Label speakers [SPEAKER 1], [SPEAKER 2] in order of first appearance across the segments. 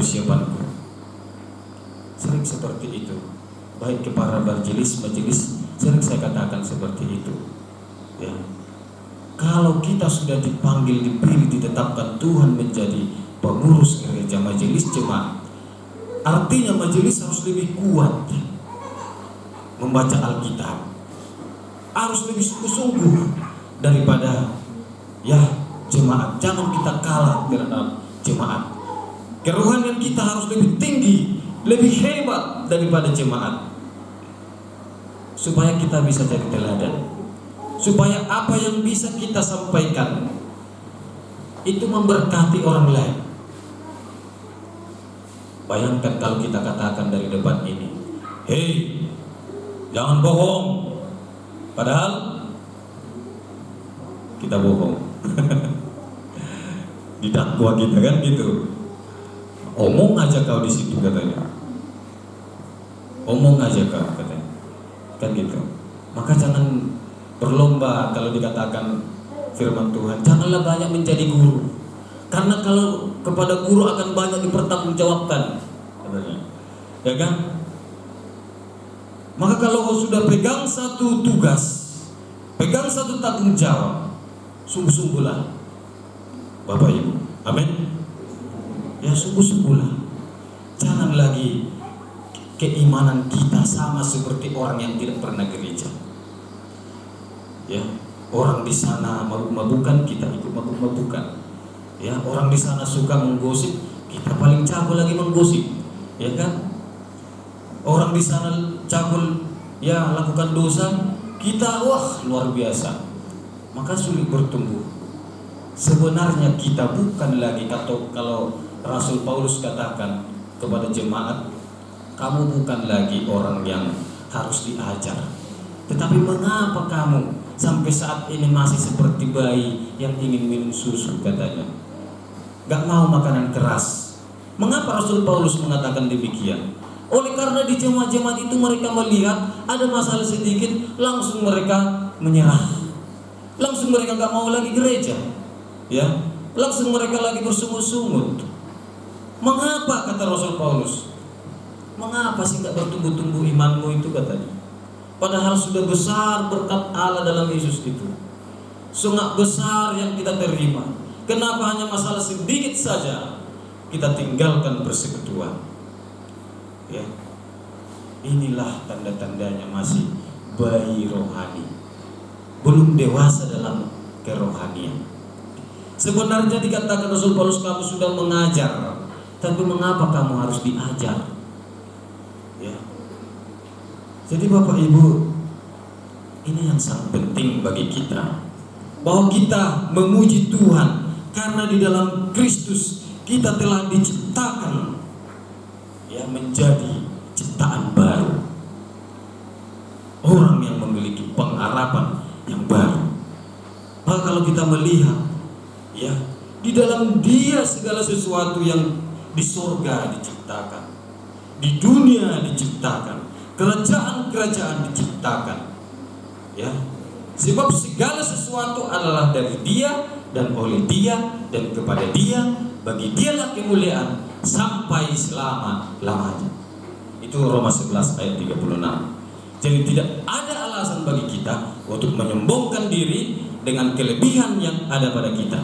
[SPEAKER 1] persiapanku. Sering seperti itu. Baik kepada majelis sering saya katakan seperti itu. Ya. Kalau kita sudah dipanggil, dipilih, ditetapkan Tuhan menjadi pengurus gereja, majelis jemaat, artinya majelis harus lebih kuat membaca Alkitab, harus lebih sungguh-sungguh daripada jemaat. Jangan kita kalah terhadap jemaat. Kerohanian kita harus lebih tinggi, lebih hebat daripada jemaat, supaya kita bisa jadi teladan, supaya apa yang bisa kita sampaikan itu memberkati orang lain. Bayangkan kalau kita katakan dari depan ini, hei, jangan bohong, padahal kita bohong. Didakwa kita kan gitu. Omong aja kau di situ katanya. Omong aja kau katanya. Kan gitu. Maka jangan berlomba kalau dikatakan firman Tuhan. Janganlah banyak menjadi guru. Karena kalau kepada guru akan banyak dipertanggungjawabkan katanya. Ya kan? Maka kalau kau sudah pegang satu tugas, pegang satu tanggung jawab, sungguh-sungguhlah Bapak Ibu. Amin. Ya, sungguh-sungguhlah. Jangan lagi keimanan kita sama seperti orang yang tidak pernah gereja. Ya, orang di sana mabuk-mabukan, kita ikut mabuk-mabukan. Ya, orang di sana suka menggosip, kita paling jago lagi menggosip. Ya kan? Orang di sana cabul, lakukan dosa, kita luar biasa. Maka sulit bertumbuh. Sebenarnya kita bukan lagi, atau kalau Rasul Paulus katakan kepada jemaat, kamu bukan lagi orang yang harus diajar. Tetapi mengapa kamu sampai saat ini masih seperti bayi yang ingin minum susu katanya, gak mau makanan keras. Mengapa Rasul Paulus mengatakan demikian? Oleh karena di jemaat-jemaat itu mereka melihat ada masalah sedikit, langsung mereka menyerah. Langsung mereka gak mau lagi gereja. Ya, langsung mereka lagi bersungut-sungut. Mengapa, kata Rasul Paulus? Mengapa sih gak bertumbuh-tumbuh imanmu itu katanya? Padahal sudah besar berkat Allah dalam Yesus itu. Sangat besar yang kita terima. Kenapa hanya masalah sedikit saja kita tinggalkan persekutuan? Ya, inilah tanda-tandanya masih bayi rohani, belum dewasa dalam kerohanian. Sebenarnya dikatakan Rasul Paulus, kamu sudah mengajar, tapi mengapa kamu harus diajar? Ya. Jadi Bapak Ibu, ini yang sangat penting bagi kita, bahwa kita memuji Tuhan karena di dalam Kristus kita telah diciptakan menjadi ciptaan baru, orang yang memiliki pengharapan yang baru. Maka kalau kita melihat di dalam Dia segala sesuatu yang di surga diciptakan, di dunia diciptakan, kerajaan-kerajaan diciptakan. Ya, sebab segala sesuatu adalah dari Dia dan oleh Dia dan kepada Dia, bagi Dialah kemuliaan sampai selama-lamanya. Itu Roma 11 ayat 36. Jadi tidak ada alasan bagi kita untuk menyombongkan diri dengan kelebihan yang ada pada kita.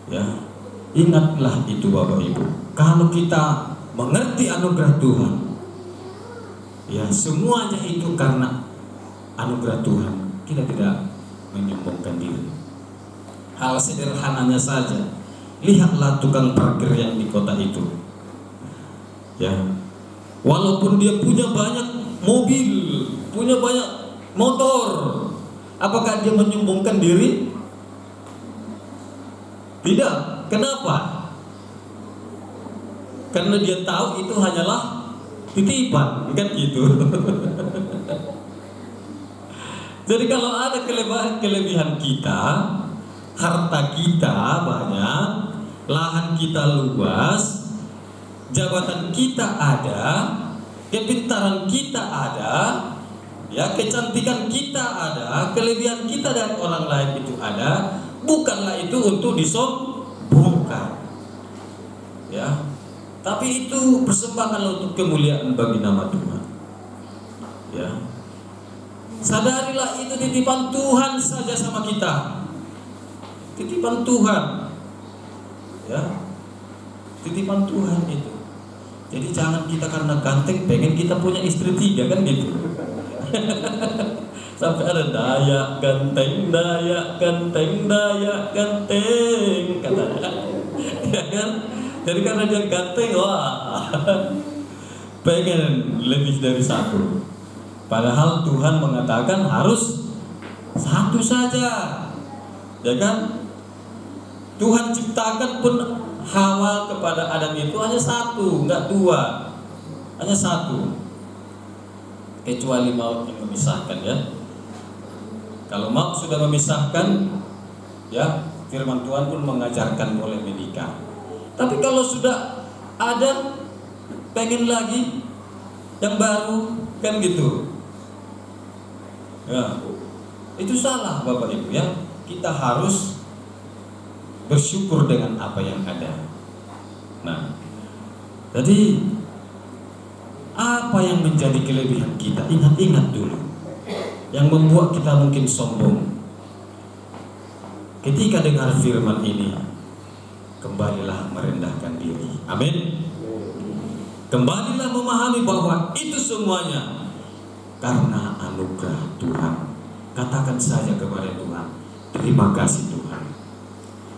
[SPEAKER 1] Ya, ingatlah itu Bapak Ibu. Kalau kita mengerti anugerah Tuhan, semuanya itu karena anugerah Tuhan. Kita tidak menyombongkan diri. Hal sederhananya saja, lihatlah tukang parkir yang di kota itu. Ya, walaupun dia punya banyak mobil, punya banyak motor, apakah dia menyombongkan diri? Tidak. Kenapa? Karena dia tahu itu hanyalah titipan, kan gitu. Jadi kalau ada kelebihan kita, harta kita banyak, lahan kita luas, jabatan kita ada, kepintaran kita ada, kecantikan kita ada, kelebihan kita dari orang lain itu ada, bukanlah itu untuk disombongkan. Tapi itu persembahkanlah untuk kemuliaan bagi nama Tuhan. Ya. Sadarilah itu titipan Tuhan saja sama kita. Titipan Tuhan. Ya. Titipan Tuhan itu. Jadi jangan kita karena ganteng pengen kita punya istri 3 kan gitu. Sampai ada daya ganteng, daya ganteng, daya ganteng katanya. Ya kan? Jadi karena dia ganteng, wah, pengen lebih dari 1. Padahal Tuhan mengatakan harus 1 saja, ya kan? Tuhan ciptakan pun Hawa kepada Adam itu hanya 1, enggak 2, hanya 1. Kecuali maut yang memisahkan, ya. Kalau maut sudah memisahkan, ya, firman Tuhan pun mengajarkan boleh menikah. Tapi kalau sudah ada pengen lagi yang baru kan gitu, ya itu salah Bapak Ibu ya. Kita harus bersyukur dengan apa yang ada. Nah, jadi apa yang menjadi kelebihan kita? Ingat-ingat dulu yang membuat kita mungkin sombong. Ketika dengar firman ini, kembalilah merendahkan diri. Amin. Kembalilah memahami bahwa itu semuanya karena anugerah Tuhan. Katakan saja kepada Tuhan, terima kasih Tuhan.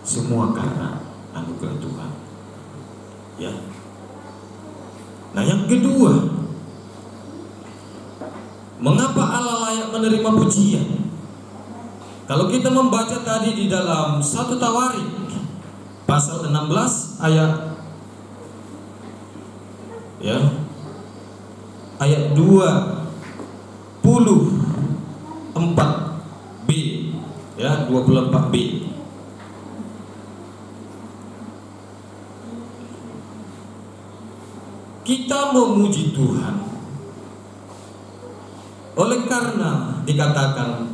[SPEAKER 1] Semua karena anugerah Tuhan. Ya. Nah, yang kedua, mengapa Allah layak menerima pujian? Kalau kita membaca tadi di dalam 1 Tawarik pasal 16 ayat 24b, ya, 24b. Kita memuji Tuhan oleh karena dikatakan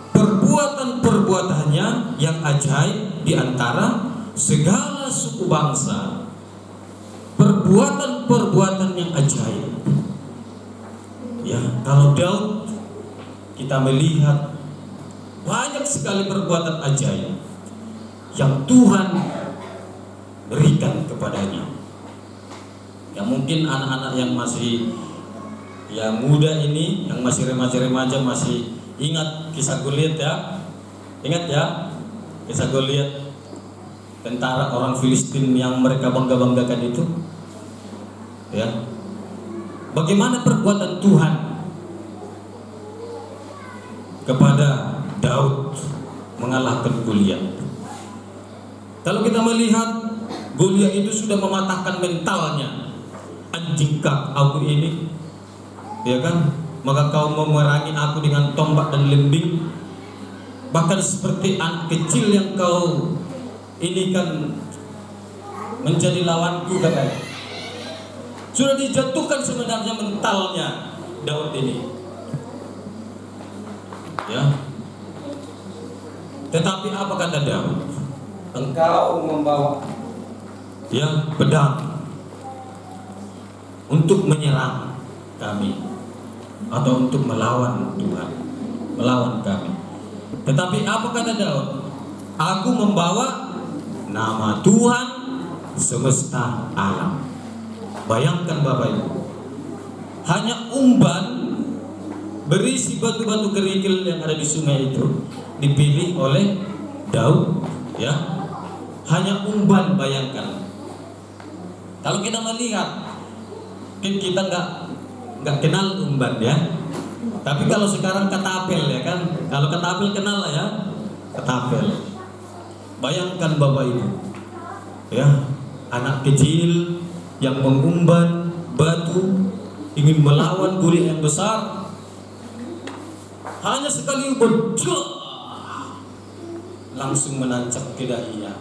[SPEAKER 1] perbuatan-perbuatannya yang ajaib di antara segala suku bangsa. Perbuatan-perbuatan yang ajaib. Ya, kalau Daud kita melihat banyak sekali perbuatan ajaib yang Tuhan berikan kepadanya. Ya, mungkin anak-anak yang masih yang muda ini, yang masih remaja-remaja masih ingat kisah Goliat, ya. Ingat ya, kisah Goliat, tentara orang Filistin yang mereka bangga-banggakan itu. Ya. Bagaimana perbuatan Tuhan kepada Daud mengalahkan Goliat. Kalau kita melihat Goliat itu sudah mematahkan mentalnya. Anjingkah aku ini, ya kan? Maka kau memerangi aku dengan tombak dan lembing. Bahkan seperti anak kecil yang kau ini kan menjadi lawanku, katanya. Sudah dijatuhkan sebenarnya mentalnya Daud ini, ya. Tetapi apa kata Daud? Engkau membawa, ya, pedang untuk menyerang kami atau untuk melawan Tuhan, melawan kami. Tetapi apa kata Daud? Aku membawa nama Tuhan semesta alam. Bayangkan Bapak Ibu, hanya umban berisi batu-batu kerikil yang ada di sungai itu dipilih oleh Daud, ya. Hanya umban, bayangkan. Kalau kita melihat, mungkin kita nggak kenal umban, ya. Tapi kalau sekarang ketapel, ya kan. Kalau ketapel kenal lah, ya. Ketapel. Bayangkan Bapak Ibu, ya, anak kecil yang mengumban batu ingin melawan Goliat yang besar. Hanya sekali umban, langsung menancap ke dahinya,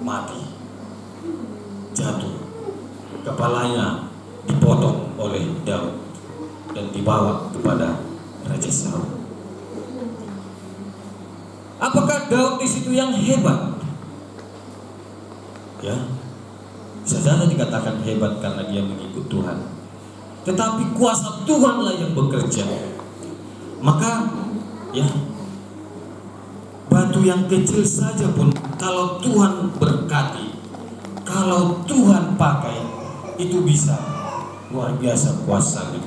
[SPEAKER 1] mati, jatuh, kepalanya dipotong oleh Daud dan dibawa kepada Raja Saul. Apakah Daud di situ yang hebat? Ya, Bisa saja dikatakan hebat karena dia mengikut Tuhan. Tetapi kuasa Tuhanlah yang bekerja. Maka ya, batu yang kecil saja pun kalau Tuhan berkati, kalau Tuhan pakai, itu bisa luar biasa kuasanya.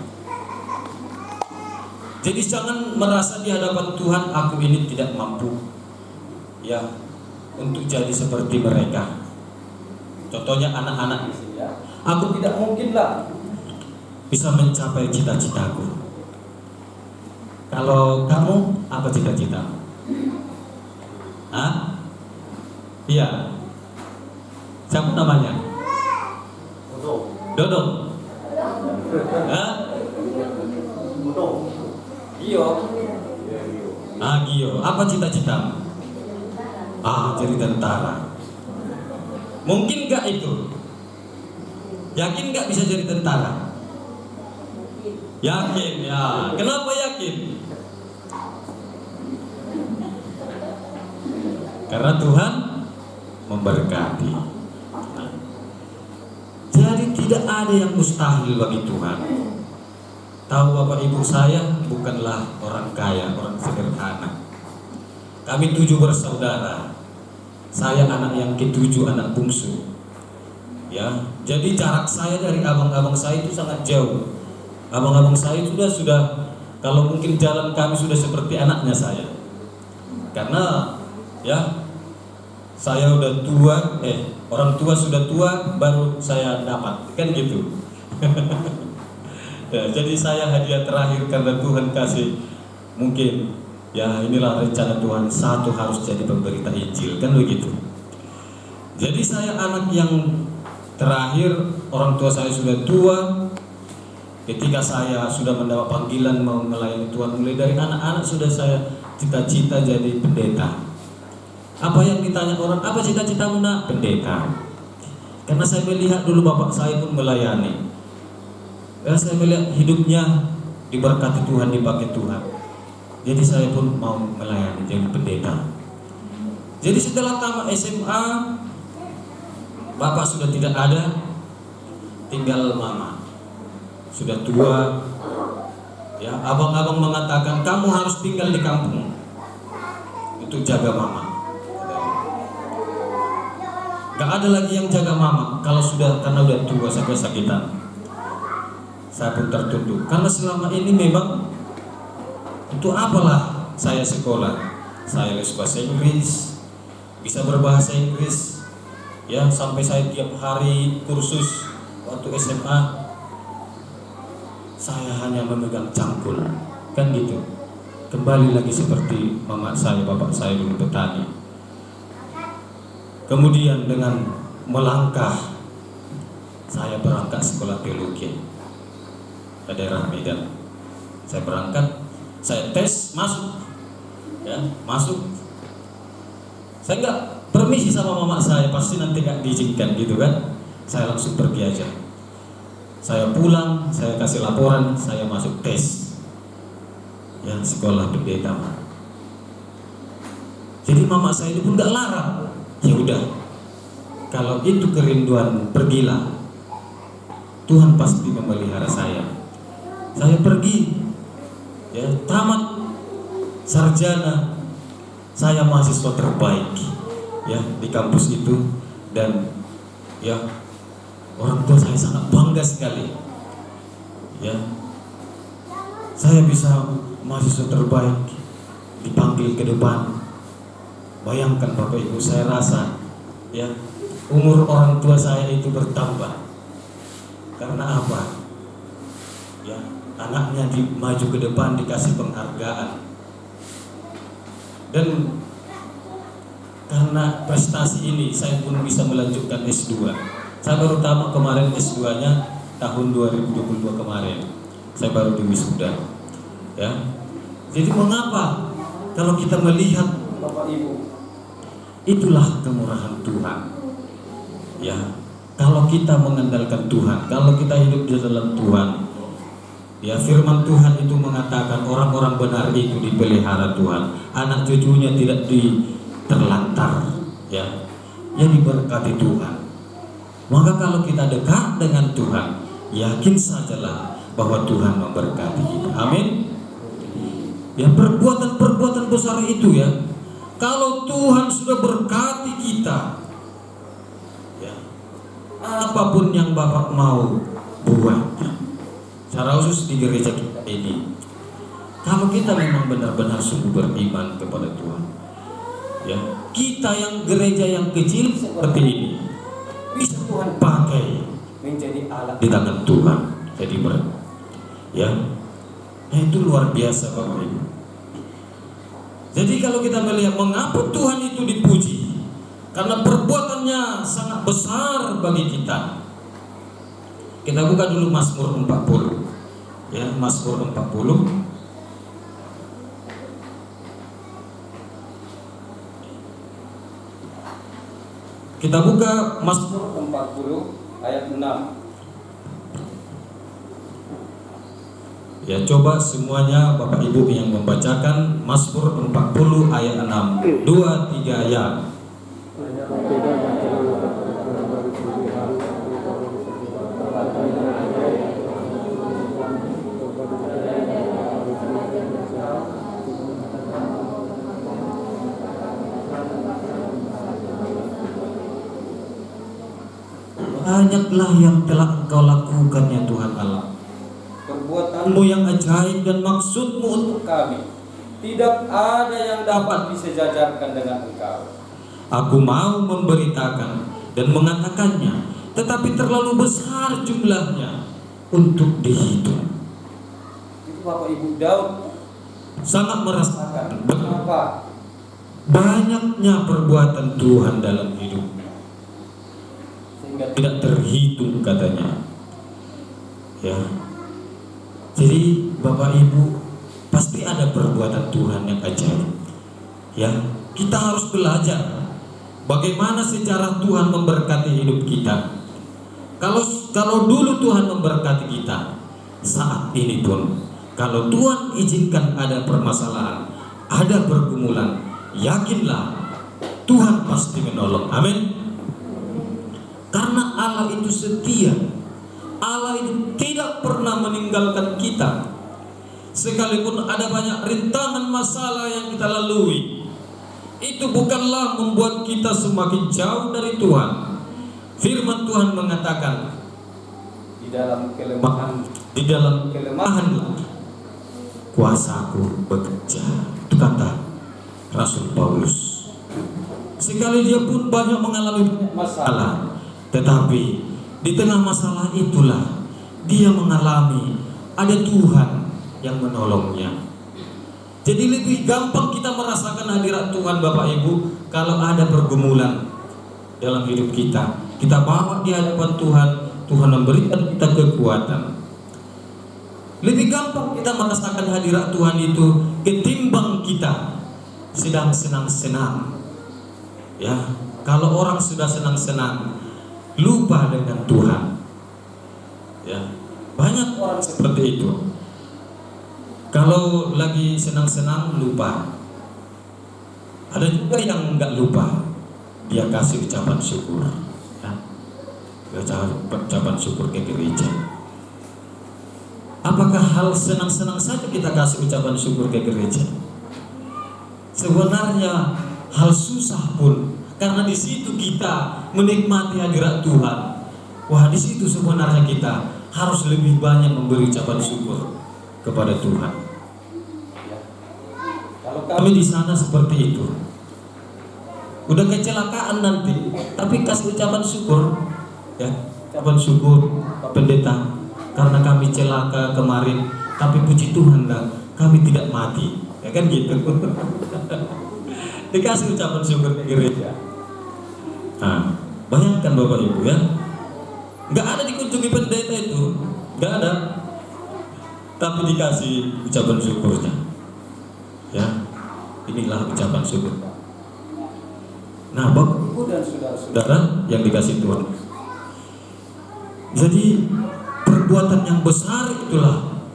[SPEAKER 1] Jadi jangan merasa di hadapan Tuhan aku ini tidak mampu ya untuk jadi seperti mereka. Contohnya anak-anak di sini ya. Aku tidak mungkinlah bisa mencapai cita-citaku. Kalau kamu apa cita-citamu? Hah? Iya. Siapa namanya? Dodo. Hah? Gio. Gio. Apa cita-citamu? Jadi tentara. Mungkin gak itu? Yakin gak bisa jadi tentara? Yakin ya. Kenapa yakin? Karena Tuhan memberkati. Jadi tidak ada yang mustahil bagi Tuhan. Tahu Bapak Ibu, saya bukanlah orang kaya, orang sederhana. Kami 7 bersaudara. Saya anak yang ke-7, anak bungsu. Ya, jadi jarak saya dari abang-abang saya itu sangat jauh. Abang-abang saya sudah kalau mungkin jalan kami sudah seperti anaknya saya. Karena ya, saya udah tua, orang tua sudah tua baru saya dapat, kan gitu. Ya, jadi saya hadiah terakhir karena Tuhan kasih, mungkin ya inilah rencana Tuhan, satu harus jadi pemberita Injil, kan begitu. Jadi saya anak yang terakhir, orang tua saya sudah tua. Ketika saya sudah mendapat panggilan mau melayani Tuhan, mulai dari anak-anak sudah saya cita-cita jadi pendeta. Apa yang ditanya orang, apa cita-citamu nak? Pendeta. Karena saya melihat dulu bapak saya pun melayani. Ya, saya melihat hidupnya diberkati Tuhan, dipakai Tuhan. Jadi saya pun mau melayani jadi pendeta. Jadi setelah tamat SMA, bapak sudah tidak ada, tinggal mama. Sudah tua. Ya, abang-abang mengatakan kamu harus tinggal di kampung untuk jaga mama. Gak ada lagi yang jaga mama kalau sudah, karena udah tua sampai sakitan. Saya pun tertunduk karena selama ini memang untuk apalah saya sekolah. Saya les bahasa Inggris, bisa berbahasa Inggris. Ya, sampai saya tiap hari kursus waktu SMA. Saya hanya memegang cangkul, kan gitu. Kembali lagi seperti mama saya, bapak saya dulu petani. Kemudian dengan melangkah, saya berangkat sekolah teologi ke daerah Medan. Saya berangkat, saya tes, masuk, ya masuk. Saya nggak permisi sama mama saya, pasti nanti nggak diizinkan gitu kan. Saya langsung pergi aja. Saya pulang, saya kasih laporan, saya masuk tes, ya sekolah pendeta. Jadi mama saya ini pun nggak larang. Ya udah, kalau itu kerinduan, pergilah. Tuhan pasti memelihara saya. Saya pergi, ya tamat sarjana, saya mahasiswa terbaik, ya di kampus itu, dan ya orang tua saya sangat bangga sekali. Ya, saya bisa mahasiswa terbaik, dipanggil ke depan. Bayangkan Bapak Ibu, saya rasa ya umur orang tua saya itu bertambah. Karena apa? Ya, anaknya maju ke depan, dikasih penghargaan. Dan karena prestasi ini saya pun bisa melanjutkan S2. Saya baru tamat kemarin S2-nya tahun 2022 kemarin. Saya baru diwisuda. Ya. Jadi mengapa kalau kita melihat Bapak Ibu, itulah kemurahan Tuhan. Ya, kalau kita mengandalkan Tuhan, kalau kita hidup di dalam Tuhan, ya firman Tuhan itu mengatakan orang-orang benar itu dipelihara Tuhan, anak cucunya tidak terlantar, ya, yang diberkati Tuhan. Maka kalau kita dekat dengan Tuhan, yakin sajalah bahwa Tuhan memberkati kita. Amin. Ya, perbuatan-perbuatan besar itu ya, kalau Tuhan sudah berkati kita, ya, apapun yang Bapak mau buat, secara khusus di gereja kita ini, kalau kita memang benar-benar sungguh beriman kepada Tuhan, ya, kita yang gereja yang kecil seperti ini bisa Tuhan pakai menjadi alat di tangan Tuhan. Jadi ya, nah itu luar biasa Bapak Ibu. Jadi kalau kita melihat mengapa Tuhan itu dipuji, karena perbuatannya sangat besar bagi kita. Kita buka dulu Mazmur 40. Ya, Mazmur 40. Kita buka Mazmur 40 ayat 6. Ya, coba semuanya Bapak Ibu yang membacakan Mazmur 40 ayat 6. 2, 3 ya. Banyaklah yang telah Engkau lakukan ya Tuhan Allah. Perbuatanmu yang ajaib dan maksudmu untuk kami, tidak ada yang dapat disejajarkan dengan Engkau. Aku mau memberitakan dan mengatakannya, tetapi terlalu besar jumlahnya untuk dihitung. Itu Bapak Ibu Daud sangat merasakan betapa banyaknya perbuatan Tuhan dalam hidupnya, sehingga tidak terhitung katanya. Ya. Jadi Bapak Ibu, pasti ada perbuatan Tuhan yang ajaib. Ya, kita harus belajar bagaimana secara Tuhan memberkati hidup kita. Kalau dulu Tuhan memberkati kita, saat ini pun kalau Tuhan izinkan ada permasalahan, ada pergumulan, yakinlah Tuhan pasti menolong. Amin. Karena Allah itu setia. Allah itu tidak pernah meninggalkan kita. Sekalipun ada banyak rintangan masalah yang kita lalui, itu bukanlah membuat kita semakin jauh dari Tuhan. Firman Tuhan mengatakan, di dalam kelemahanlah kuasaku bekerja. Itu kata Rasul Paulus. Sekali dia pun banyak mengalami masalah, tetapi di tengah masalah itulah dia mengalami ada Tuhan yang menolongnya. Jadi lebih gampang kita merasakan hadirat Tuhan Bapak Ibu kalau ada pergumulan dalam hidup kita. Kita bawa di hadapan Tuhan, Tuhan memberikan kita kekuatan. Lebih gampang kita merasakan hadirat Tuhan itu ketimbang kita sedang senang-senang. Ya, kalau orang sudah senang-senang lupa dengan Tuhan. Ya, banyak orang seperti itu. Kalau lagi senang-senang lupa. Ada juga yang enggak lupa, dia kasih ucapan syukur. Ya, ucapan syukur ke gereja. Apakah hal senang-senang saja kita kasih ucapan syukur ke gereja? Sebenarnya hal susah pun, karena di situ kita menikmati hadirat Tuhan. Wah, di situ sebenarnya kita harus lebih banyak memberi ucapan syukur kepada Tuhan. Ya. Kalau kami di sana seperti itu, udah kecelakaan nanti, tapi kasih ucapan syukur, ya, ucapan syukur Pak Pendeta, karena kami celaka kemarin, tapi puji Tuhan dah, kami tidak mati, ya kan gitu. Dikasih ucapan syukur ke gereja. Nah, bayangkan Bapak Ibu ya, nggak ada dikunjungi pendeta itu, nggak ada, tapi dikasih ucapan syukurnya. Ya, inilah ucapan syukur. Nah, Bapak Ibu dan saudara-saudara yang dikasih Tuhan. Jadi perbuatan yang besar itulah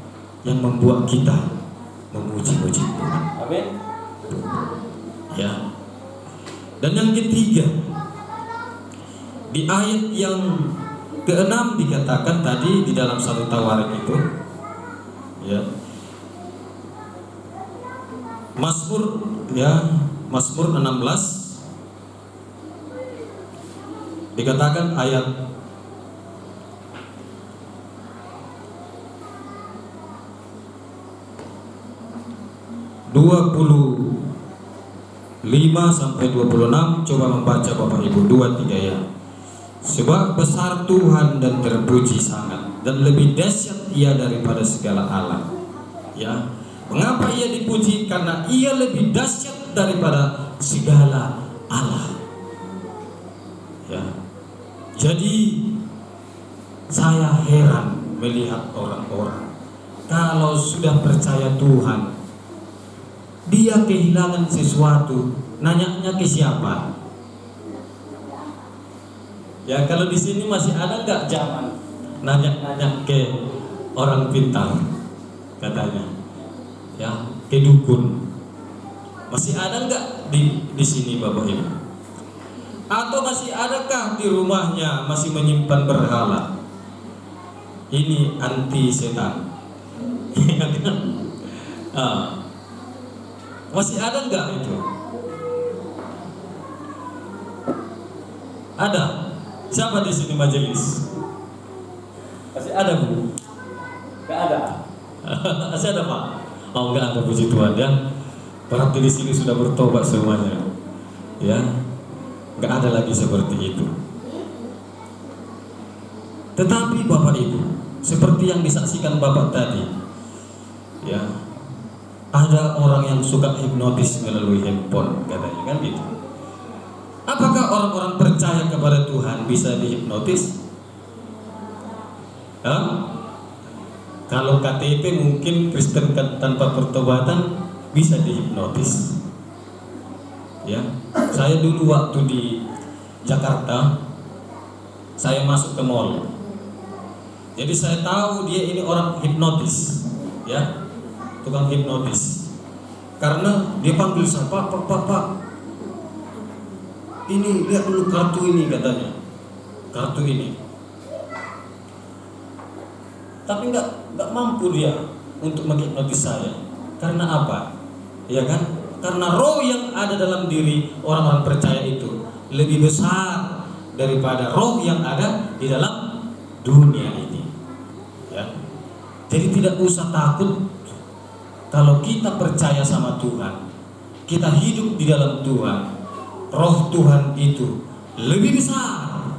[SPEAKER 1] yang membuat kita memuji-muji Tuhan. Amin. Ya. Dan yang ketiga, Di ayat yang ke-6 dikatakan tadi di dalam satu Tawarik itu, ya, Mazmur, ya, Mazmur 16 dikatakan ayat 25 sampai 26. Coba membaca Bapak Ibu, 2-3 ya. Sebab besar Tuhan dan terpuji sangat, dan lebih dahsyat Ia daripada segala Allah. Ya, mengapa Ia dipuji? Karena Ia lebih dahsyat daripada segala Allah. Ya, jadi saya heran melihat orang-orang kalau sudah percaya Tuhan, dia kehilangan sesuatu, nanyanya ke siapa? Ya, kalau di sini masih ada nggak zaman nanya-nanya ke orang pintar, katanya, ya, ke dukun? Masih ada nggak di sini Bapak Ibu? Atau masih adakah di rumahnya masih menyimpan berhala? Ini anti setan. Masih ada nggak itu? Ada? Siapa di sini majelis? Masih ada Bu? Nggak ada? Masih ada Pak? Oh, nggak ada, puji Tuhan ya. Berarti di sini sudah bertobat semuanya, ya. Nggak ada lagi seperti itu. Tetapi Bapak Ibu, seperti yang disaksikan Bapak tadi, ya, ada orang yang suka hipnotis melalui handphone, katanya kan gitu. Apakah orang-orang percaya kepada Tuhan bisa dihipnotis? Kalau KTP mungkin Kristen tanpa pertobatan bisa dihipnotis. Ya, saya dulu waktu di Jakarta, saya masuk ke mall. Jadi saya tahu dia ini orang hipnotis, ya, tukang hipnotis. Karena dia panggil saya, Pak, ini lihat dulu kartu ini, katanya, kartu ini. Tapi nggak mampu dia untuk menghipnotis saya. Karena apa? Ya kan? Karena roh yang ada dalam diri orang-orang percaya itu lebih besar daripada roh yang ada di dalam dunia ini. Ya. Jadi tidak usah takut kalau kita percaya sama Tuhan, kita hidup di dalam Tuhan. Roh Tuhan itu lebih besar,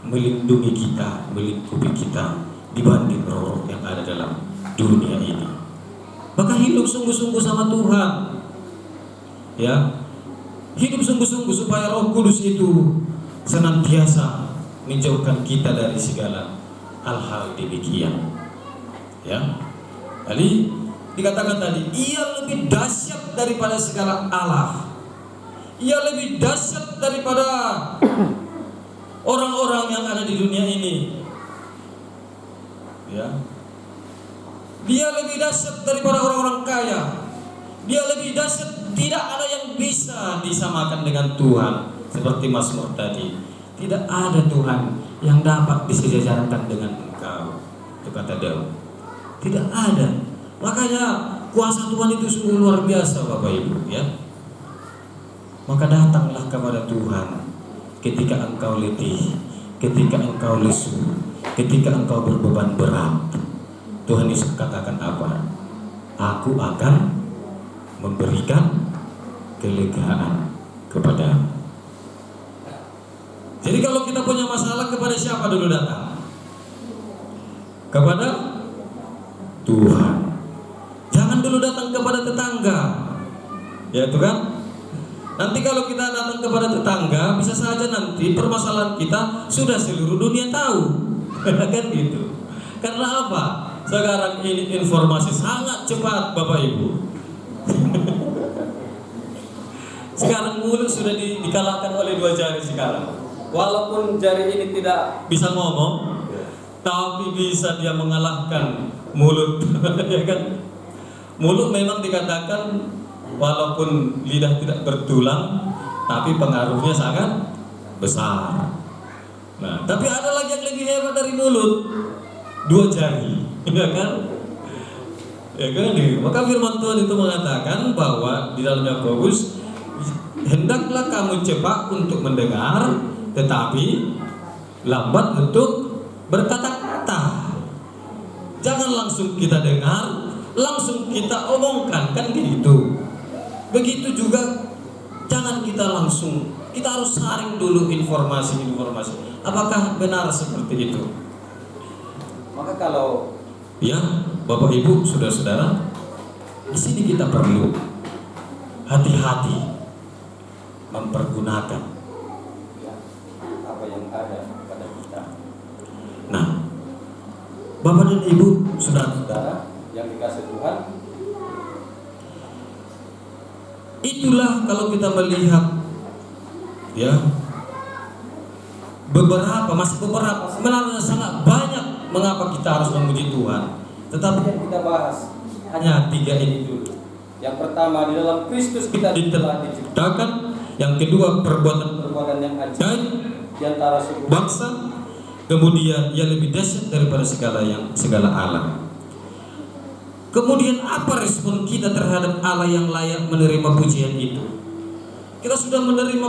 [SPEAKER 1] melindungi kita, melingkupi kita dibanding roh yang ada dalam dunia ini. Maka hidup sungguh-sungguh sama Tuhan, ya, hidup sungguh-sungguh supaya Roh Kudus itu senantiasa menjauhkan kita dari segala hal-hal demikian. Ya, jadi dikatakan tadi, Ia lebih dahsyat daripada segala Allah. Ia lebih dahsyat daripada orang-orang yang ada di dunia ini. Ya. Dia lebih dahsyat daripada orang-orang kaya. Dia lebih dahsyat, tidak ada yang bisa disamakan dengan Tuhan. Seperti Mazmur tadi, tidak ada Tuhan yang dapat disejajarkan dengan Engkau, itu kata Daud. Tidak ada. Makanya kuasa Tuhan itu sungguh luar biasa Bapak Ibu, ya. Maka datanglah kepada Tuhan ketika engkau letih, ketika engkau lesu, ketika engkau berbeban berat. Tuhan Yesus katakan apa? Aku akan memberikan kelegaan kepadamu. Jadi kalau kita punya masalah, kepada siapa dulu datang? Kepada Tuhan. Jangan dulu datang kepada tetangga. Ya itu kan? Nanti kalau kita datang kepada tetangga, bisa saja nanti permasalahan kita sudah seluruh dunia tahu. Kan gitu. Karena apa? Sekarang ini informasi sangat cepat Bapak Ibu. Sekarang mulut sudah dikalahkan oleh dua jari sekarang. Walaupun jari ini tidak bisa ngomong, tapi bisa dia mengalahkan mulut. Ya kan? Mulut memang dikatakan walaupun lidah tidak bertulang, tapi pengaruhnya sangat besar. Nah, tapi ada lagi yang lebih hebat dari mulut, 2 jari, ya kan? Ya kan? Maka firman Tuhan itu mengatakan bahwa di dalam Yakobus, hendaklah kamu cepat untuk mendengar, tetapi lambat untuk berkata-kata. Jangan langsung kita dengar, langsung kita omongkan, kan gitu. Begitu juga, jangan kita langsung, kita harus saring dulu informasi-informasi. Apakah benar seperti itu?
[SPEAKER 2] Maka kalau
[SPEAKER 1] Ya, Bapak Ibu, saudara-saudara, di sini kita perlu hati-hati mempergunakan
[SPEAKER 2] ya, apa yang ada pada kita,
[SPEAKER 1] Nah, Bapak dan Ibu, saudara,
[SPEAKER 2] saudara yang dikasih Tuhan,
[SPEAKER 1] itulah kalau kita melihat, ya, masih beberapa, sebenarnya sangat banyak mengapa kita harus memuji Tuhan. Tetapi
[SPEAKER 2] yang kita bahas
[SPEAKER 1] hanya 3 ini dulu.
[SPEAKER 2] yang pertama, di dalam Kristus kita telah diciptakan.
[SPEAKER 1] Diciptakan, yang kedua perbuatan
[SPEAKER 2] Perbuatan yang ajaib
[SPEAKER 1] dan
[SPEAKER 2] di antara suku
[SPEAKER 1] bangsa, kemudian yang lebih dahsyat daripada segala alam. Kemudian apa respon kita terhadap Allah yang layak menerima pujian itu? Kita sudah menerima